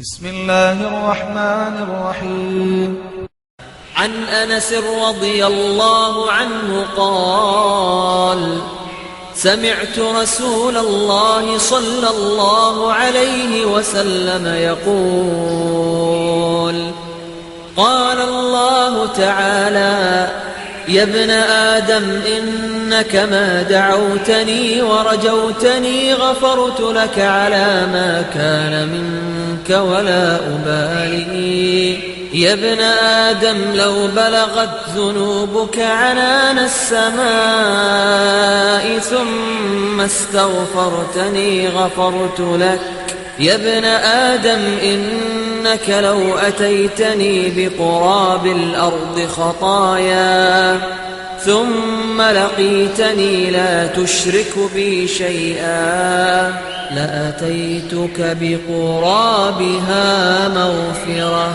بسم الله الرحمن الرحيم. عن أنس رضي الله عنه قال: سمعت رسول الله صلى الله عليه وسلم يقول: قال الله تعالى: يا ابن آدم إنك ما دعوتني ورجوتني غفرت لك على ما كان منك ولا أبالي. يا ابن آدم لو بلغت ذنوبك عنان السماء ثم استغفرتني غفرت لك. يا ابن آدم إنك لو أتيتني بقراب الأرض خطايا ثم لقيتني لا تشرك بي شيئا لأتيتك بقرابها مغفرة.